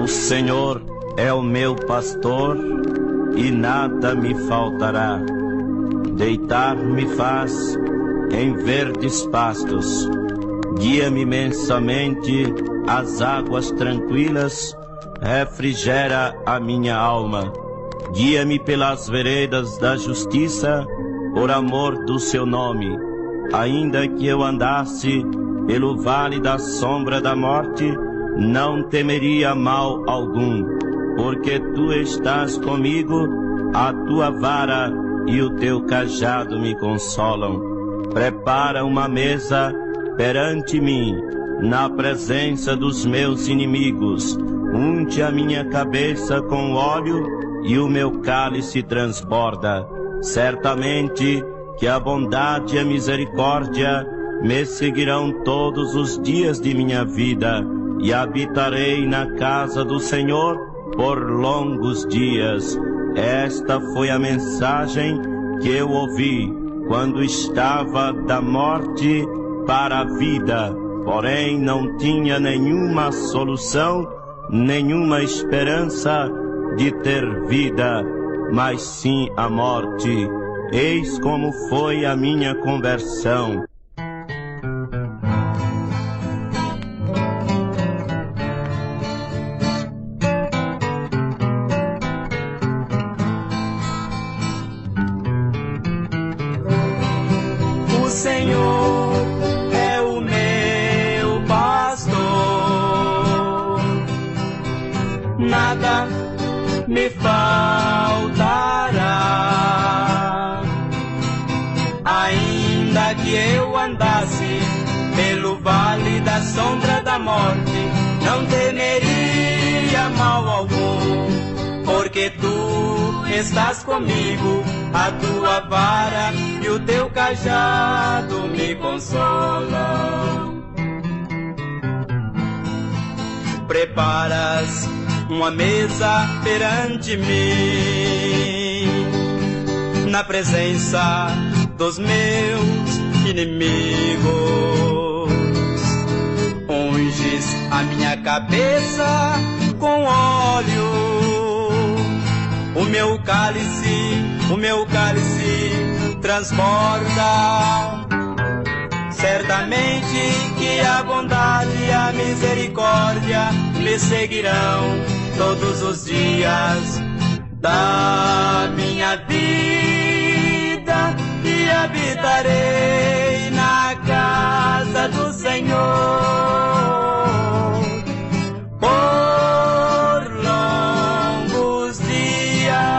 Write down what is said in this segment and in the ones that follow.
O Senhor é o meu pastor e nada me faltará. Deitar-me faz em verdes pastos. Guia-me mensamente às águas tranquilas, refrigera a minha alma. Guia-me pelas veredas da justiça, por amor do seu nome. Ainda que eu andasse pelo vale da sombra da morte, não temeria mal algum, porque tu estás comigo, a tua vara e o teu cajado me consolam. Prepara uma mesa perante mim, na presença dos meus inimigos. Unte a minha cabeça com óleo e o meu cálice transborda. Certamente que a bondade e a misericórdia me seguirão todos os dias de minha vida, e habitarei na casa do Senhor por longos dias. Esta foi a mensagem que eu ouvi quando estava da morte para a vida, porém não tinha nenhuma solução, nenhuma esperança de ter vida, mas sim a morte. Eis como foi a minha conversão. O Senhor é o meu pastor, nada me faltará. Ainda que eu andasse pelo vale da sombra da morte, não temeria mal algum, porque tu estás comigo, a tua vara e o teu cajado me consolam. Preparas uma mesa perante mim, na presença dos meus inimigos. Unges a minha cabeça com óleo, o meu cálice transborda. Certamente que a bondade e a misericórdia me seguirão todos os dias da minha vida, e habitarei na casa do Senhor por longos dias.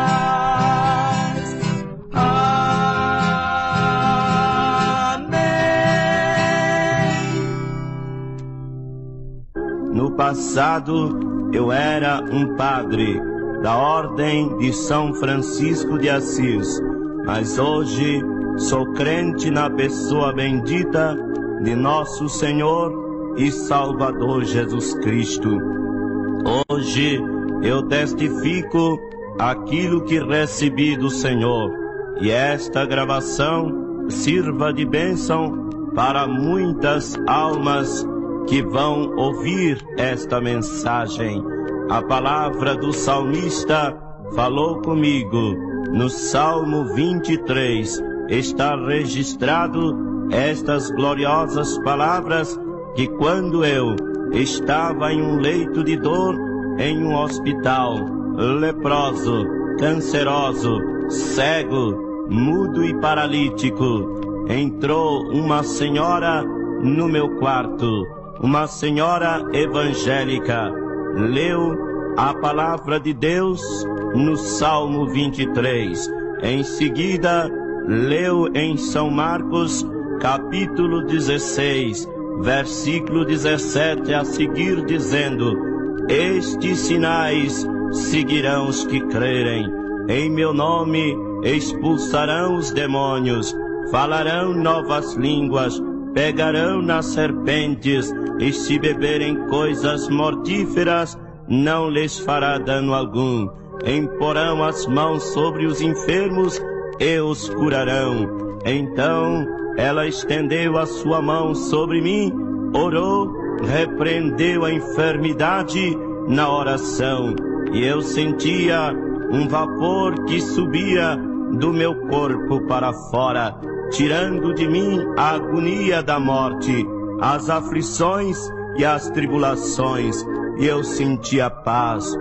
No passado, eu era um padre da Ordem de São Francisco de Assis, mas hoje sou crente na pessoa bendita de nosso Senhor e Salvador Jesus Cristo. Hoje eu testifico aquilo que recebi do Senhor, e esta gravação sirva de bênção para muitas almas que vão ouvir esta mensagem. A palavra do salmista falou comigo. No Salmo 23 está registrado estas gloriosas palavras, que quando eu estava em um leito de dor, em um hospital, leproso, canceroso, cego, mudo e paralítico, entrou uma senhora no meu quarto, uma senhora evangélica, leu a palavra de Deus no Salmo 23. Em seguida, leu em São Marcos, capítulo 16, versículo 17 a seguir, dizendo: estes sinais seguirão os que crerem. Em meu nome expulsarão os demônios, falarão novas línguas, pegarão nas serpentes, e se beberem coisas mortíferas, não lhes fará dano algum. Imporão as mãos sobre os enfermos e os curarão. Então ela estendeu a sua mão sobre mim, orou, repreendeu a enfermidade na oração, e eu sentia um vapor que subia do meu corpo para fora, tirando de mim a agonia da morte, as aflições e as tribulações, e eu sentia paz.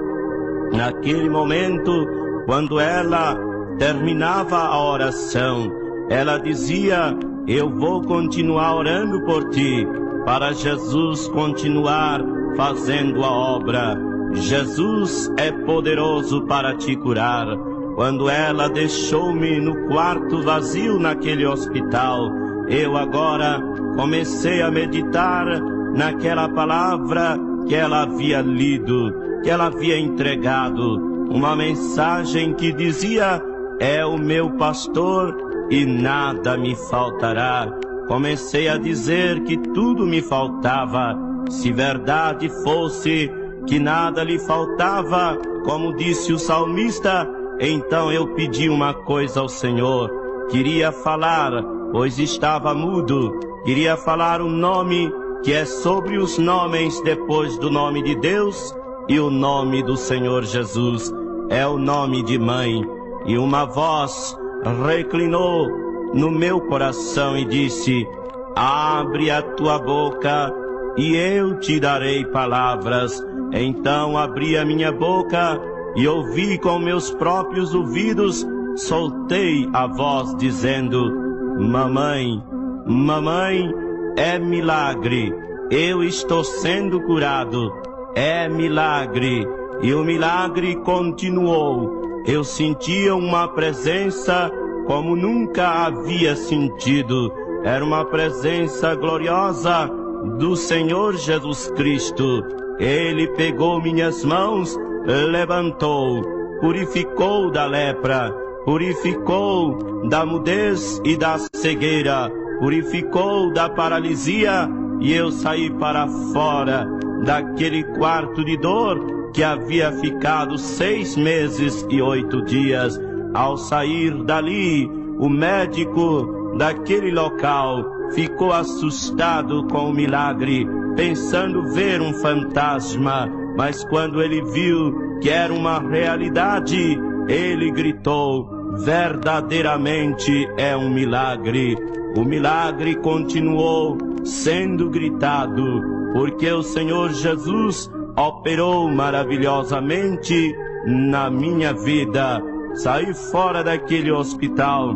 Naquele momento, quando ela terminava a oração, ela dizia: eu vou continuar orando por ti, para Jesus continuar fazendo a obra. Jesus é poderoso para te curar. Quando ela deixou-me no quarto vazio naquele hospital, eu agora comecei a meditar naquela palavra que ela havia lido, que ela havia entregado, uma mensagem que dizia: é o meu pastor e nada me faltará. Comecei a dizer que tudo me faltava. Se verdade fosse que nada lhe faltava, como disse o salmista, então eu pedi uma coisa ao Senhor. Queria falar, pois estava mudo. Queria falar o nome que é sobre os nomes depois do nome de Deus, e o nome do Senhor Jesus é o nome de mãe. E uma voz reclinou no meu coração e disse: abre a tua boca e eu te darei palavras. Então abri a minha boca e ouvi com meus próprios ouvidos, soltei a voz dizendo: mamãe, mamãe, é milagre, eu estou sendo curado, é milagre. E o milagre continuou. Eu sentia uma presença como nunca havia sentido. Era uma presença gloriosa do Senhor Jesus Cristo. Ele pegou minhas mãos, levantou, purificou da lepra, purificou da mudez e da cegueira, purificou da paralisia, e eu saí para fora daquele quarto de dor que havia ficado 6 meses e 8 dias. Ao sair dali, o médico daquele local ficou assustado com o milagre, pensando ver um fantasma, mas quando ele viu que era uma realidade, ele gritou: verdadeiramente é um milagre. O milagre continuou sendo gritado, porque o Senhor Jesus operou maravilhosamente na minha vida. Saí fora daquele hospital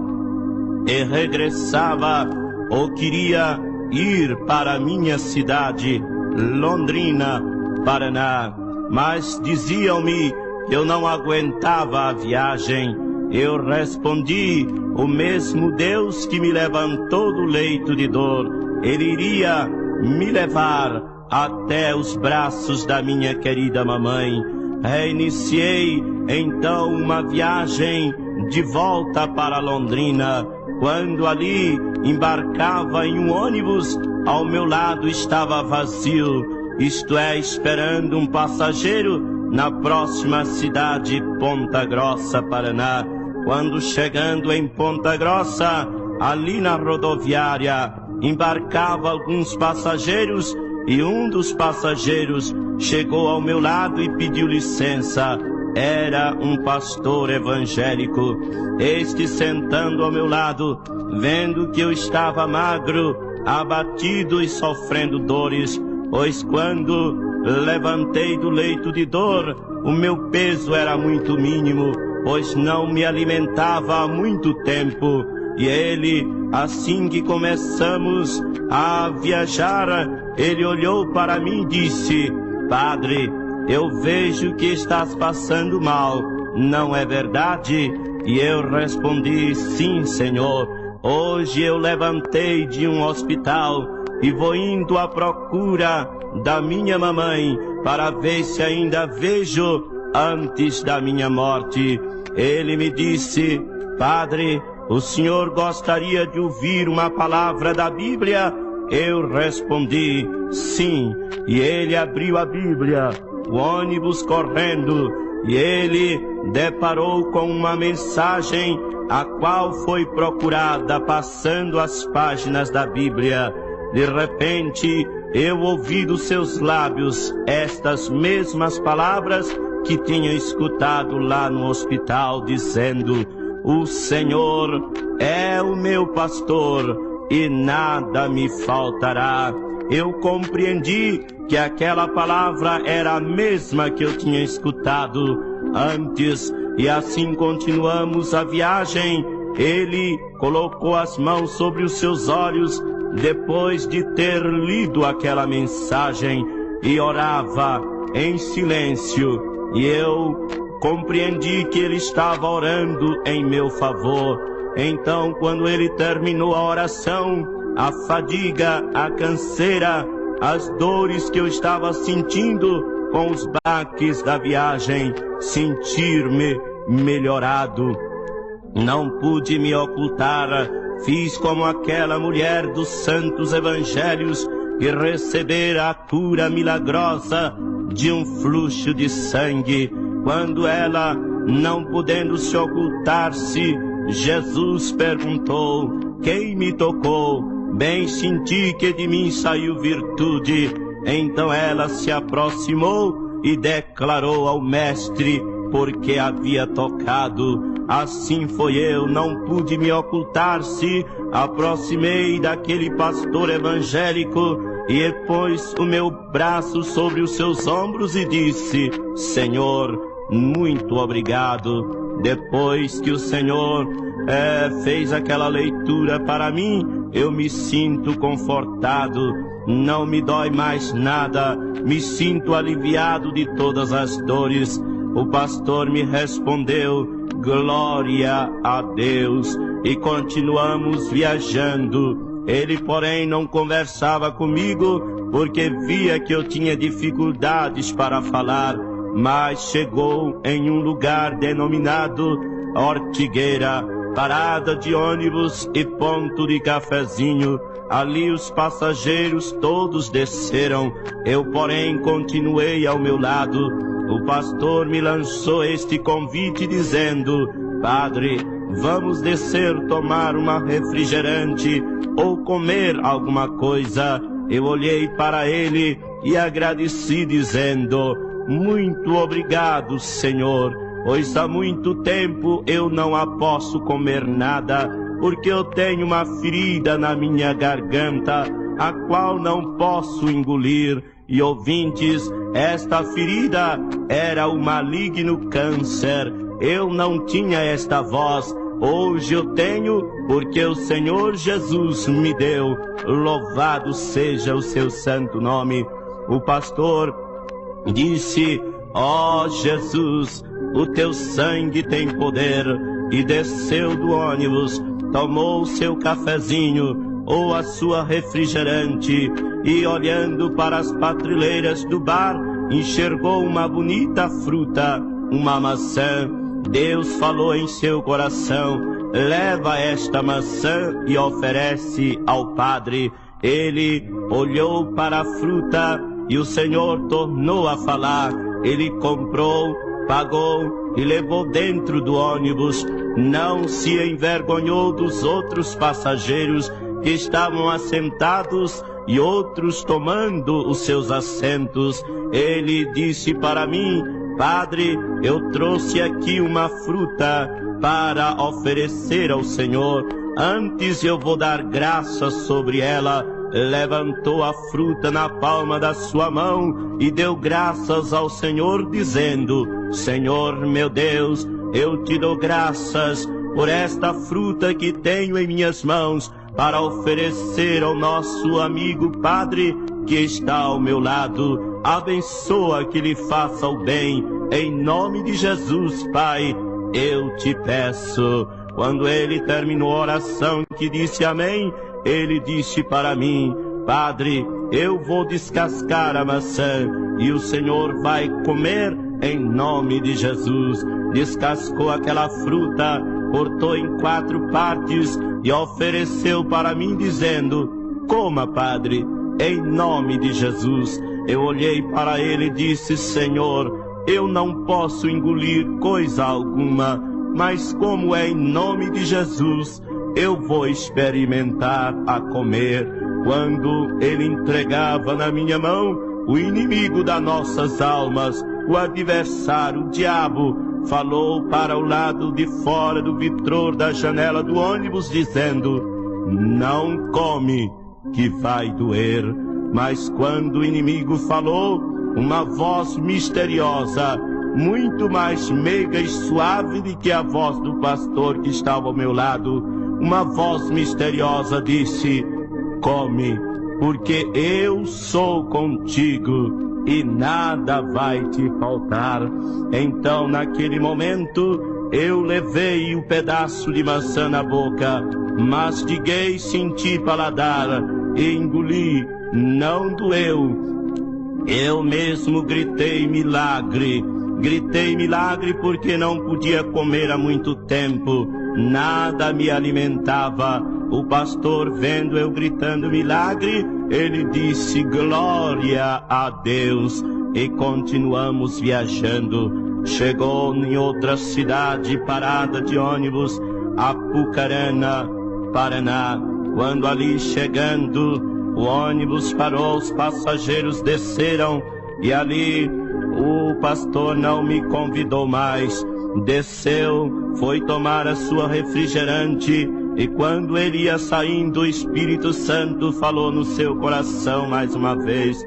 e regressava, ou queria ir para a minha cidade, Londrina, Paraná, mas diziam-me que eu não aguentava a viagem. Eu respondi: o mesmo Deus que me levantou do leito de dor, Ele iria me levar até os braços da minha querida mamãe. Reiniciei então uma viagem de volta para Londrina. Quando ali embarcava em um ônibus, ao meu lado estava vazio, isto é, esperando um passageiro na próxima cidade, Ponta Grossa, Paraná. Quando chegando em Ponta Grossa, ali na rodoviária, embarcava alguns passageiros, e um dos passageiros chegou ao meu lado e pediu licença. Era um pastor evangélico. Este, sentando ao meu lado, vendo que eu estava magro, abatido e sofrendo dores, pois quando levantei do leito de dor, o meu peso era muito mínimo, pois não me alimentava há muito tempo. E ele, assim que começamos a viajar, ele olhou para mim e disse: Padre, eu vejo que estás passando mal, não é verdade? E eu respondi: sim, Senhor. Hoje eu levantei de um hospital e vou indo à procura da minha mamãe para ver se ainda vejo antes da minha morte. Ele me disse: Padre, o senhor gostaria de ouvir uma palavra da Bíblia? Eu respondi: sim. E ele abriu a Bíblia, o ônibus correndo, e ele deparou com uma mensagem a qual foi procurada passando as páginas da Bíblia. De repente, eu ouvi dos seus lábios estas mesmas palavras que tinha escutado lá no hospital, dizendo: o Senhor é o meu pastor e nada me faltará. Eu compreendi que aquela palavra era a mesma que eu tinha escutado antes, e assim continuamos a viagem. Ele colocou as mãos sobre os seus olhos depois de ter lido aquela mensagem e orava em silêncio, e eu compreendi que ele estava orando em meu favor. Então, quando ele terminou a oração, a fadiga, a canseira, as dores que eu estava sentindo com os baques da viagem, sentir-me melhorado. Não pude me ocultar, fiz como aquela mulher dos santos evangelhos que recebera a cura milagrosa de um fluxo de sangue. Quando ela, não podendo se ocultar-se, Jesus perguntou: quem me tocou? Bem senti que de mim saiu virtude. Então ela se aproximou e declarou ao mestre porque havia tocado. Assim foi eu, não pude me ocultar-se, aproximei daquele pastor evangélico e pôs o meu braço sobre os seus ombros e disse: Senhor, muito obrigado. Depois que o Senhor fez aquela leitura para mim, eu me sinto confortado, não me dói mais nada, me sinto aliviado de todas as dores. O pastor me respondeu: glória a Deus, e continuamos viajando. Ele, porém, não conversava comigo, porque via que eu tinha dificuldades para falar, mas chegou em um lugar denominado Ortigueira, parada de ônibus e ponto de cafezinho. Ali os passageiros todos desceram, eu, porém, continuei ao meu lado. O pastor me lançou este convite dizendo: Padre, vamos descer tomar uma refrigerante ou comer alguma coisa. Eu olhei para ele e agradeci dizendo: muito obrigado, Senhor, pois há muito tempo eu não posso comer nada, porque eu tenho uma ferida na minha garganta, a qual não posso engolir. E ouvintes, esta ferida era o maligno câncer. Eu não tinha esta voz, hoje eu tenho, porque o Senhor Jesus me deu. Louvado seja o seu santo nome. O pastor disse: ó Jesus, o teu sangue tem poder. E desceu do ônibus, tomou o seu cafezinho ou a sua refrigerante, e olhando para as prateleras do bar, enxergou uma bonita fruta, uma maçã. Deus falou em seu coração: leva esta maçã e oferece ao Padre. Ele olhou para a fruta e o Senhor tornou a falar. Ele comprou, pagou e levou dentro do ônibus. Não se envergonhou dos outros passageiros que estavam assentados e outros tomando os seus assentos. Ele disse para mim: Padre, eu trouxe aqui uma fruta para oferecer ao Senhor. Antes eu vou dar graças sobre ela. Levantou a fruta na palma da sua mão e deu graças ao Senhor, dizendo: Senhor meu Deus, eu te dou graças por esta fruta que tenho em minhas mãos, para oferecer ao nosso amigo Padre que está ao meu lado. Abençoa que lhe faça o bem, em nome de Jesus, Pai, eu te peço. Quando ele terminou a oração, que disse amém, ele disse para mim: Padre, eu vou descascar a maçã e o Senhor vai comer em nome de Jesus. Descascou aquela fruta, cortou em 4 partes e ofereceu para mim, dizendo: coma, Padre, em nome de Jesus. Eu olhei para ele e disse: Senhor, eu não posso engolir coisa alguma, mas como é em nome de Jesus, eu vou experimentar a comer. Quando ele entregava na minha mão o inimigo das nossas almas, o adversário, o diabo, falou para o lado de fora do vitrô da janela do ônibus, dizendo: não come, que vai doer. Mas quando o inimigo falou, uma voz misteriosa, muito mais meiga e suave do que a voz do pastor que estava ao meu lado, uma voz misteriosa disse: come, porque eu sou contigo e nada vai te faltar. Então, naquele momento, eu levei o pedaço de maçã na boca, mastiguei, senti paladar e engoli. Não doeu. Eu mesmo gritei milagre. Gritei milagre porque não podia comer há muito tempo. Nada me alimentava. O pastor, vendo eu gritando milagre, ele disse: glória a Deus. E continuamos viajando. Chegou em outra cidade, parada de ônibus, Apucarana, Paraná. Quando ali chegando, o ônibus parou, os passageiros desceram e ali o pastor não me convidou mais. Desceu, foi tomar a sua refrigerante e quando ele ia saindo, o Espírito Santo falou no seu coração mais uma vez: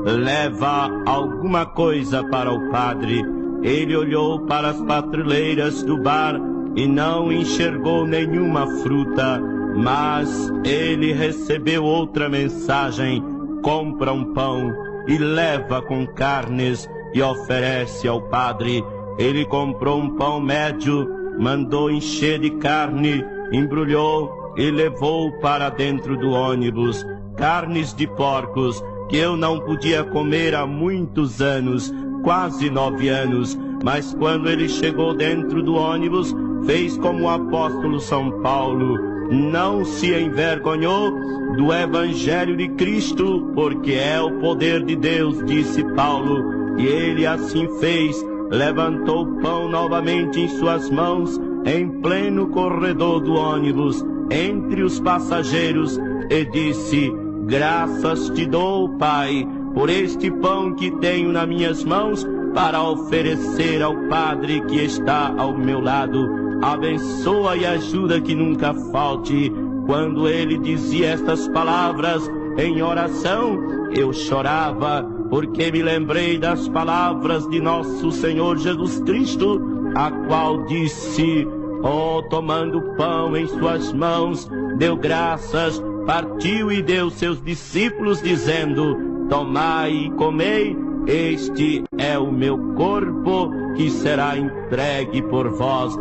leva alguma coisa para o padre. Ele olhou para as prateleiras do bar e não enxergou nenhuma fruta, mas ele recebeu outra mensagem: compra um pão e leva com carnes e oferece ao padre. Ele comprou um pão médio, mandou encher de carne, embrulhou e levou para dentro do ônibus. Carnes de porcos que eu não podia comer há muitos anos, quase 9 anos, mas quando ele chegou dentro do ônibus, fez como o apóstolo São Paulo, não se envergonhou do Evangelho de Cristo, porque é o poder de Deus, disse Paulo, e ele assim fez, levantou o pão novamente em suas mãos, em pleno corredor do ônibus, entre os passageiros, e disse: graças te dou, Pai, por este pão que tenho nas minhas mãos, para oferecer ao Padre que está ao meu lado. Abençoa e ajuda que nunca falte. Quando ele dizia estas palavras em oração, eu chorava, porque me lembrei das palavras de nosso Senhor Jesus Cristo, a qual disse, tomando o pão em suas mãos, deu graças, partiu e deu seus discípulos, dizendo: tomai e comei, este é o meu corpo, que será entregue por vós.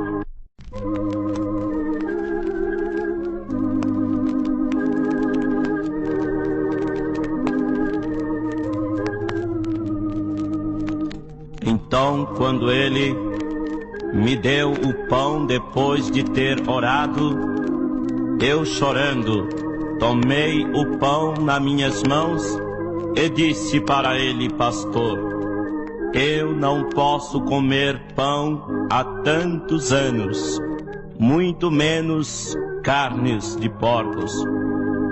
Então, quando ele me deu o pão depois de ter orado, eu chorando, tomei o pão nas minhas mãos e disse para ele: pastor, eu não posso comer pão há tantos anos, muito menos carnes de porcos,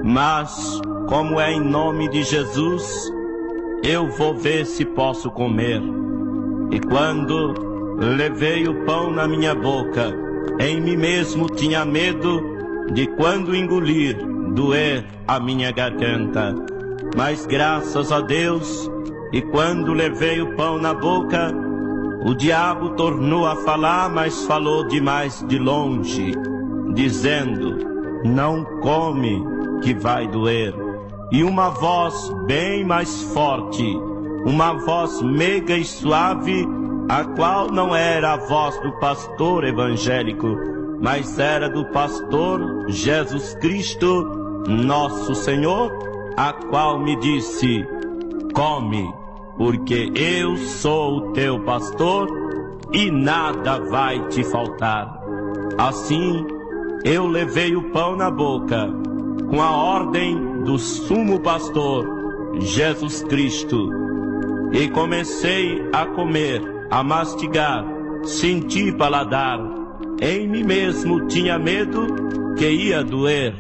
mas como é em nome de Jesus, eu vou ver se posso comer. E quando levei o pão na minha boca, em mim mesmo tinha medo de quando engolir, doer a minha garganta. Mas graças a Deus, e quando levei o pão na boca, o diabo tornou a falar, mas falou de mais de longe, dizendo: não come, que vai doer. E uma voz bem mais forte, uma voz meiga e suave, a qual não era a voz do pastor evangélico, mas era do pastor Jesus Cristo, nosso Senhor, a qual me disse: come, porque eu sou o teu pastor e nada vai te faltar. Assim, eu levei o pão na boca, com a ordem do sumo pastor, Jesus Cristo, e comecei a comer, a mastigar, senti paladar. Em mim mesmo tinha medo que ia doer,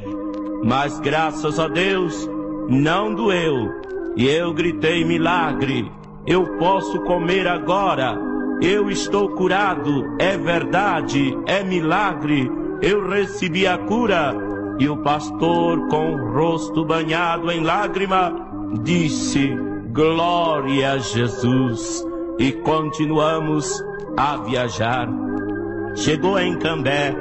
mas graças a Deus não doeu. E eu gritei: milagre, eu posso comer agora, eu estou curado, é verdade, é milagre, eu recebi a cura. E o pastor, com o rosto banhado em lágrima, disse: glória a Jesus. E continuamos a viajar. Chegou em Cambé,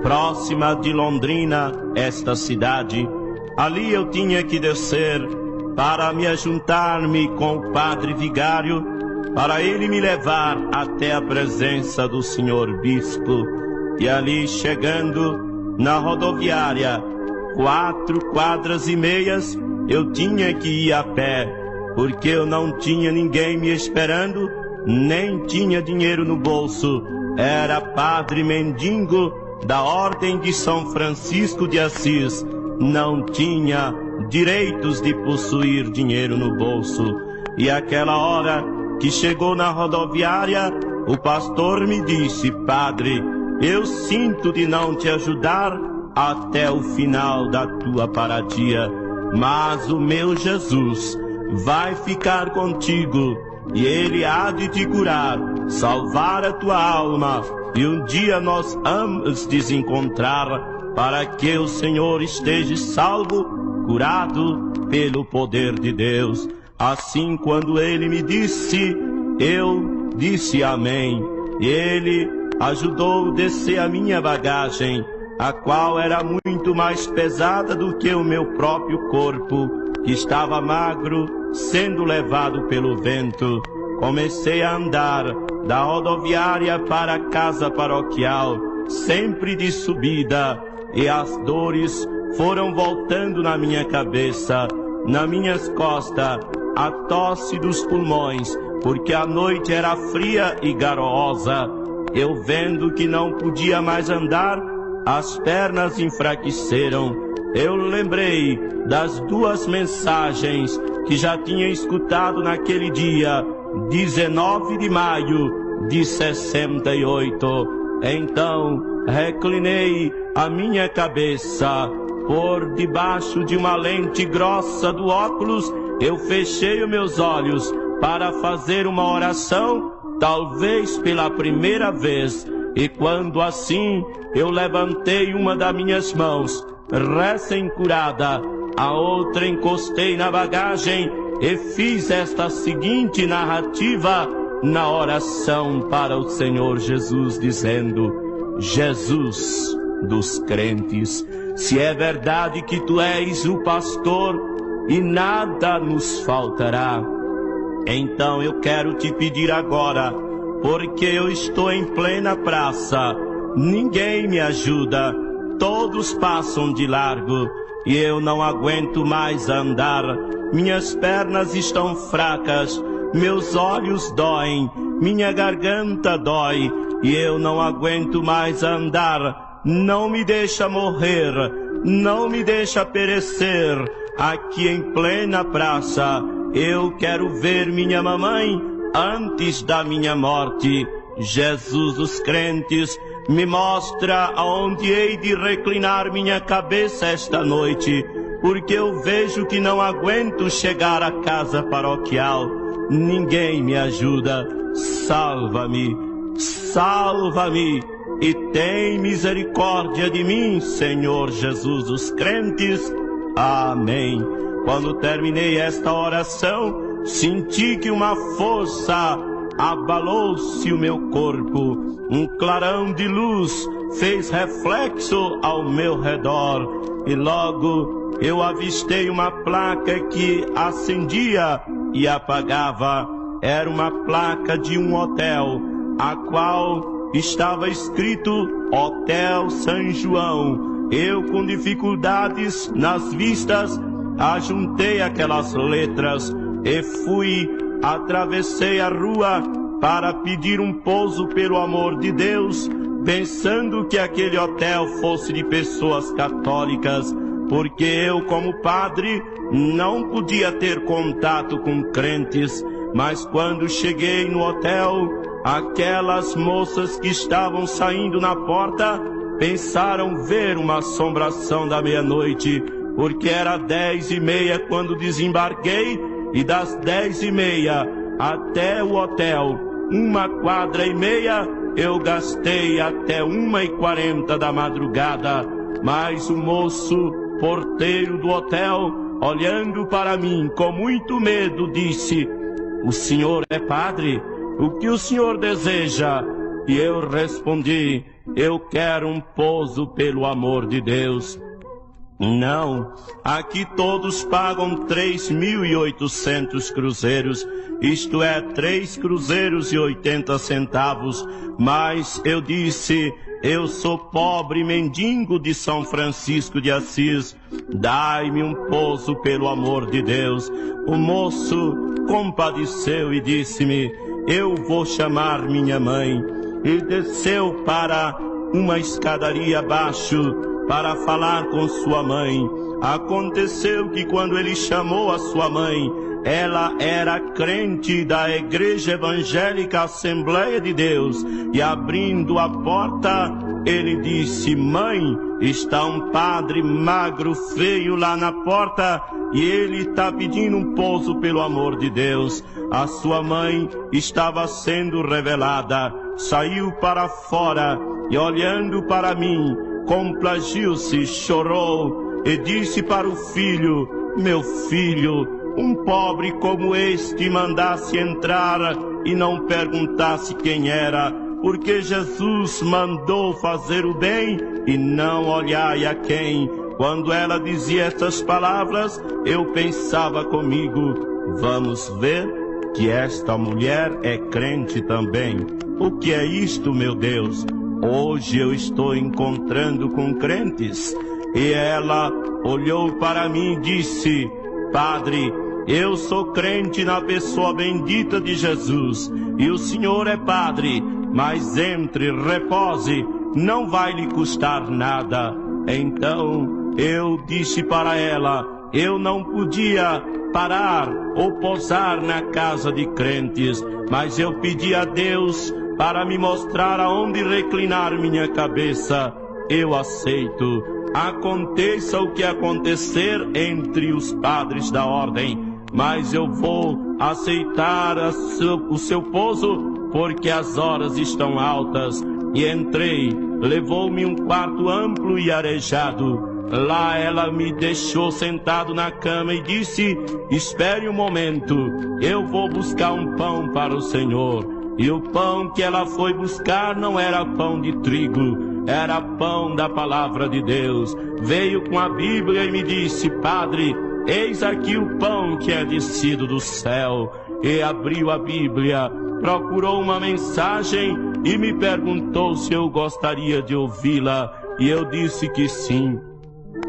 próxima de Londrina, esta cidade. Ali eu tinha que descer para me ajuntar-me com o padre vigário, para ele me levar até a presença do senhor bispo. E ali, chegando na rodoviária, 4 quadras e meias, eu tinha que ir a pé, porque eu não tinha ninguém me esperando, nem tinha dinheiro no bolso. Era padre mendigo da Ordem de São Francisco de Assis, não tinha direitos de possuir dinheiro no bolso. E aquela hora que chegou na rodoviária, o pastor me disse: padre, eu sinto de não te ajudar até o final da tua paradia, mas o meu Jesus vai ficar contigo, e ele há de te curar, salvar a tua alma, e um dia nós vamos desencontrar, para que o Senhor esteja salvo, curado pelo poder de Deus. Assim, quando ele me disse, eu disse amém. E ele ajudou a descer a minha bagagem, a qual era muito mais pesada do que o meu próprio corpo, que estava magro, sendo levado pelo vento. Comecei a andar da rodoviária para a casa paroquial, sempre de subida, e as dores foram voltando na minha cabeça, nas minhas costas, a tosse dos pulmões, porque a noite era fria e garosa. Eu, vendo que não podia mais andar, as pernas enfraqueceram. Eu lembrei das 2 mensagens que já tinha escutado naquele dia, 19 de maio de 68. Então reclinei a minha cabeça por debaixo de uma lente grossa do óculos. Eu fechei os meus olhos para fazer uma oração, talvez pela primeira vez. E quando assim eu levantei uma das minhas mãos, recém-curada, a outra encostei na bagagem e fiz esta seguinte narrativa na oração para o Senhor Jesus, dizendo: Jesus dos crentes, se é verdade que tu és o pastor e nada nos faltará, então eu quero te pedir agora, porque eu estou em plena praça, ninguém me ajuda, todos passam de largo e eu não aguento mais andar. Minhas pernas estão fracas, meus olhos doem, minha garganta dói e eu não aguento mais andar. Não me deixa morrer, não me deixa perecer aqui em plena praça. Eu quero ver minha mamãe antes da minha morte. Jesus dos crentes, me mostra aonde hei de reclinar minha cabeça esta noite, porque eu vejo que não aguento chegar à casa paroquial. Ninguém me ajuda. Salva-me, salva-me e tem misericórdia de mim, Senhor Jesus dos crentes. Amém. Quando terminei esta oração, senti que uma força abalou-se o meu corpo. Um clarão de luz fez reflexo ao meu redor e logo eu avistei uma placa que acendia e apagava. Era uma placa de um hotel, a qual estava escrito Hotel São João. Eu, com dificuldades nas vistas, ajuntei aquelas letras e atravessei a rua para pedir um pouso pelo amor de Deus, pensando que aquele hotel fosse de pessoas católicas, porque eu, como padre, não podia ter contato com crentes. Mas quando cheguei no hotel, aquelas moças que estavam saindo na porta pensaram ver uma assombração da meia-noite, porque era 10h30 quando desembarquei, e das 10h30 até o hotel, 1,5 quadras, eu gastei até 1h40 da madrugada. Mas o moço, porteiro do hotel, olhando para mim com muito medo, disse: "O senhor é padre? O que o senhor deseja?" E eu respondi: "Eu quero um pouso pelo amor de Deus." "Não, aqui todos pagam 3.800 cruzeiros, isto é, 3 cruzeiros e 80 centavos. Mas eu disse: eu sou pobre mendigo de São Francisco de Assis, dai-me um pouso pelo amor de Deus." O moço compadeceu e disse-me: "Eu vou chamar minha mãe." E desceu para uma escadaria abaixo para falar com sua mãe. Aconteceu que quando ele chamou a sua mãe, ela era crente da Igreja Evangélica Assembleia de Deus, e abrindo a porta, ele disse: "Mãe, está um padre magro, feio lá na porta, e ele está pedindo um pouso pelo amor de Deus." A sua mãe estava sendo revelada, saiu para fora e, olhando para mim, complagiu-se, chorou e disse para o filho: "Meu filho, um pobre como este mandasse entrar e não perguntasse quem era, porque Jesus mandou fazer o bem e não olhai a quem." Quando ela dizia estas palavras, eu pensava comigo: vamos ver que esta mulher é crente também. O que é isto, meu Deus? Hoje eu estou encontrando com crentes. E ela olhou para mim e disse: "Padre, eu sou crente na pessoa bendita de Jesus, e o senhor é padre, mas entre, repose, não vai lhe custar nada." Então eu disse para ela: eu não podia parar ou posar na casa de crentes, mas eu pedi a Deus para me mostrar aonde reclinar minha cabeça. Eu aceito, aconteça o que acontecer entre os padres da ordem, mas eu vou aceitar o seu pouso, porque as horas estão altas. E entrei, levou-me um quarto amplo e arejado. Lá ela me deixou sentado na cama e disse: "Espere um momento, eu vou buscar um pão para o senhor." E o pão que ela foi buscar não era pão de trigo, era pão da palavra de Deus. Veio com a Bíblia e me disse: "Padre, eis aqui o pão que é descido do céu." E abriu a Bíblia, procurou uma mensagem e me perguntou se eu gostaria de ouvi-la. E eu disse que sim.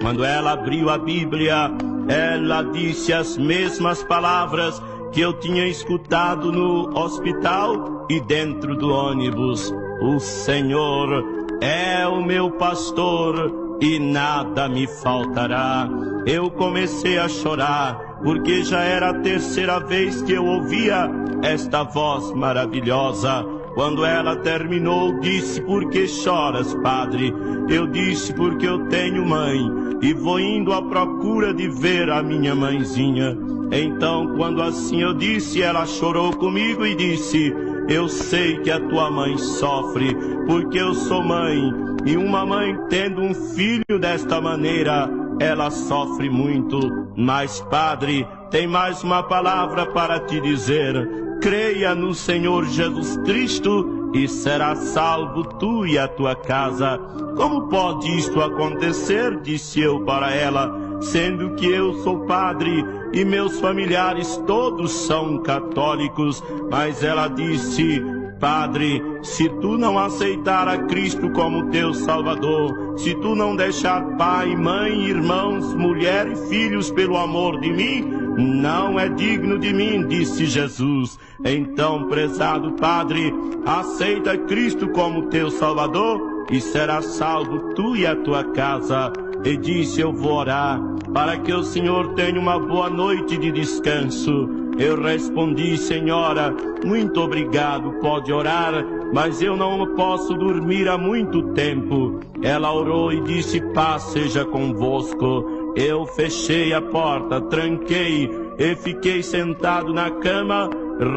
Quando ela abriu a Bíblia, ela disse as mesmas palavras que eu tinha escutado no hospital e dentro do ônibus: "O Senhor é o meu pastor e nada me faltará." Eu comecei a chorar, porque já era a terceira vez que eu ouvia esta voz maravilhosa. Quando ela terminou, disse: "Por que choras, padre?" Eu disse: "Porque eu tenho mãe e vou indo à procura de ver a minha mãezinha." Então, quando assim eu disse, ela chorou comigo e disse: "Eu sei que a tua mãe sofre, porque eu sou mãe, e uma mãe tendo um filho desta maneira, ela sofre muito. Mas, padre, tem mais uma palavra para te dizer: creia no Senhor Jesus Cristo e será salvo tu e a tua casa." "Como pode isto acontecer?" disse eu para ela, "sendo que eu sou padre e meus familiares todos são católicos." Mas ela disse: "Padre, se tu não aceitar a Cristo como teu Salvador, se tu não deixar pai, mãe, irmãos, mulher e filhos pelo amor de mim, não é digno de mim", disse Jesus. Então, prezado padre, aceita Cristo como teu Salvador e será salvo tu e a tua casa. E disse: "Eu vou orar para que o Senhor tenha uma boa noite de descanso." Eu respondi: senhora, muito obrigado, pode orar, mas eu não posso dormir há muito tempo. Ela orou e disse: paz seja convosco. Eu fechei a porta, tranquei e fiquei sentado na cama,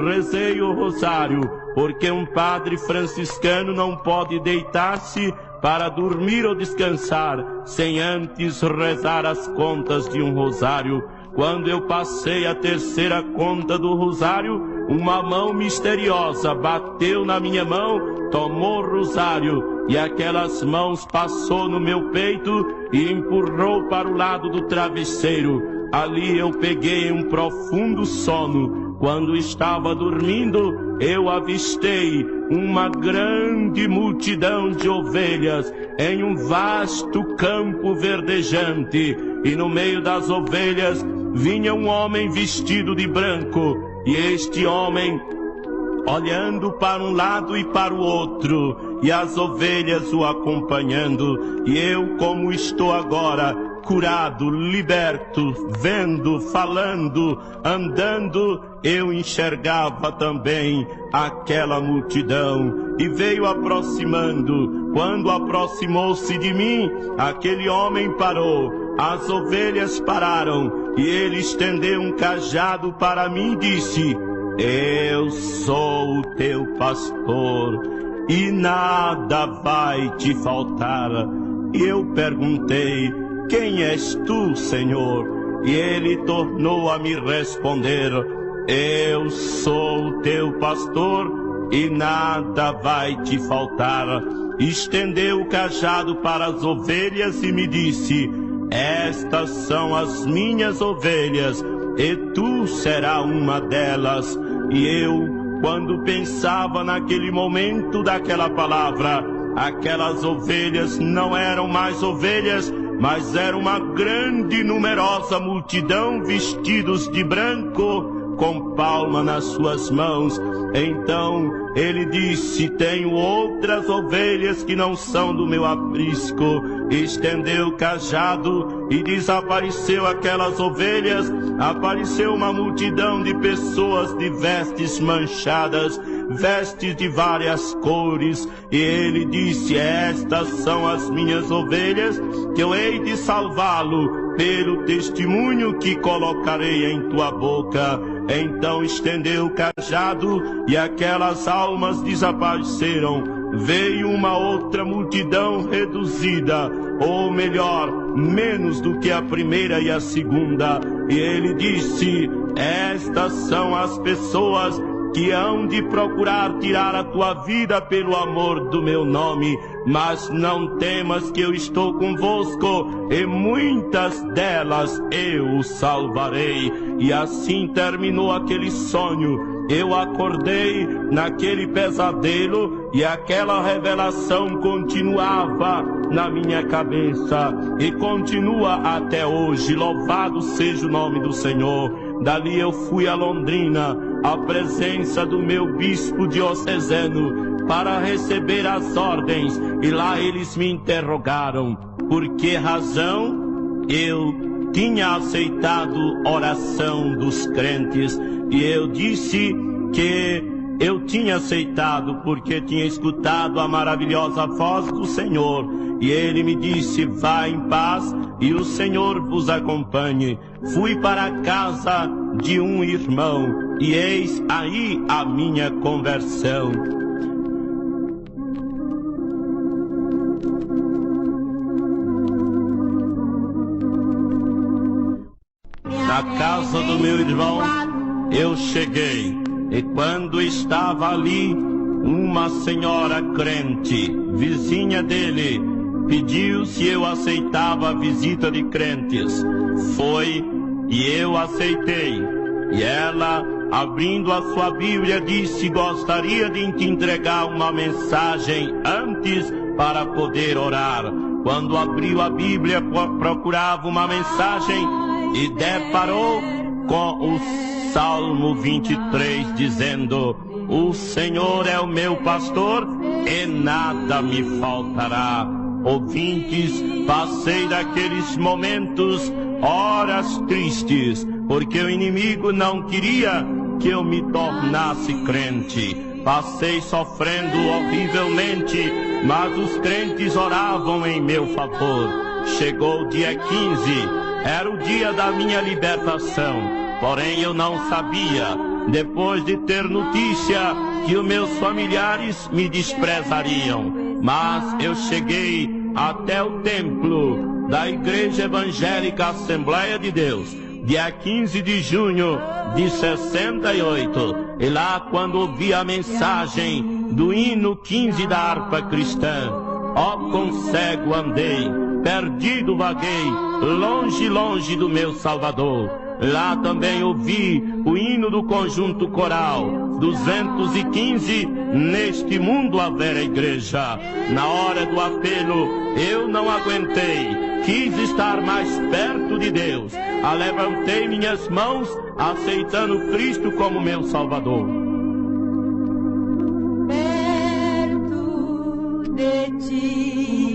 rezei o rosário, porque um padre franciscano não pode deitar-se para dormir ou descansar sem antes rezar as contas de um rosário. Quando eu passei a terceira conta do rosário, uma mão misteriosa bateu na minha mão, tomou o rosário e aquelas mãos passou no meu peito e empurrou para o lado do travesseiro. Ali eu peguei um profundo sono. Quando estava dormindo, eu avistei uma grande multidão de ovelhas em um vasto campo verdejante. E no meio das ovelhas vinha um homem vestido de branco. E este homem olhando para um lado e para o outro, e as ovelhas o acompanhando. E eu, como estou agora, curado, liberto, vendo, falando, andando, eu enxergava também aquela multidão, e veio aproximando. Quando aproximou-se de mim, aquele homem parou, as ovelhas pararam, e ele estendeu um cajado para mim e disse: eu sou o teu pastor, e nada vai te faltar. E eu perguntei: quem és tu, Senhor? E ele tornou a me responder: eu sou o teu pastor, e nada vai te faltar. Estendeu o cajado para as ovelhas e me disse: estas são as minhas ovelhas, e tu serás uma delas. E eu, quando pensava naquele momento daquela palavra, aquelas ovelhas não eram mais ovelhas, mas era uma grande e numerosa multidão vestidos de branco, com palma nas suas mãos. Então ele disse: tenho outras ovelhas que não são do meu aprisco. Estendeu o cajado e desapareceu aquelas ovelhas. Apareceu uma multidão de pessoas de vestes manchadas, vestes de várias cores, e ele disse: estas são as minhas ovelhas, que eu hei de salvá-lo pelo testemunho que colocarei em tua boca. Então estendeu o cajado e aquelas almas desapareceram. Veio uma outra multidão reduzida, ou melhor, menos do que a primeira e a segunda, e ele disse: estas são as pessoas que hão de procurar tirar a tua vida pelo amor do meu nome, mas não temas que eu estou convosco, e muitas delas eu salvarei. E assim terminou aquele sonho. Eu acordei naquele pesadelo e aquela revelação continuava na minha cabeça e continua até hoje. Louvado seja o nome do Senhor. Dali eu fui a Londrina, à presença do meu bispo diocesano, para receber as ordens, e lá eles me interrogaram por que razão eu tinha aceitado oração dos crentes, e eu disse que eu tinha aceitado porque tinha escutado a maravilhosa voz do Senhor, e ele me disse: vá em paz e o Senhor vos acompanhe. Fui para a casa de um irmão, e eis aí a minha conversão. Na casa do meu irmão eu cheguei, e quando estava ali, uma senhora crente, vizinha dele, pediu se eu aceitava a visita de crentes. Foi, e eu aceitei. E ela, abrindo a sua Bíblia, disse: gostaria de te entregar uma mensagem antes para poder orar. Quando abriu a Bíblia, procurava uma mensagem e deparou com o Salmo 23, dizendo: o Senhor é o meu pastor e nada me faltará. Ouvintes, passei daqueles momentos horas tristes, porque o inimigo não queria que eu me tornasse crente. Passei sofrendo horrivelmente, mas os crentes oravam em meu favor. Chegou o dia 15, era o dia da minha libertação, porém eu não sabia, depois de ter notícia, que os meus familiares me desprezariam. Mas eu cheguei até o templo da Igreja Evangélica Assembleia de Deus, dia 15 de junho de 68, e lá quando ouvi a mensagem do hino 15 da harpa cristã, ó quão cego andei, perdido vaguei, longe, longe do meu Salvador. Lá também ouvi o hino do conjunto coral 215, neste mundo haverá igreja. Na hora do apelo eu não aguentei, quis estar mais perto de Deus. Levantei minhas mãos, aceitando Cristo como meu Salvador. Perto de ti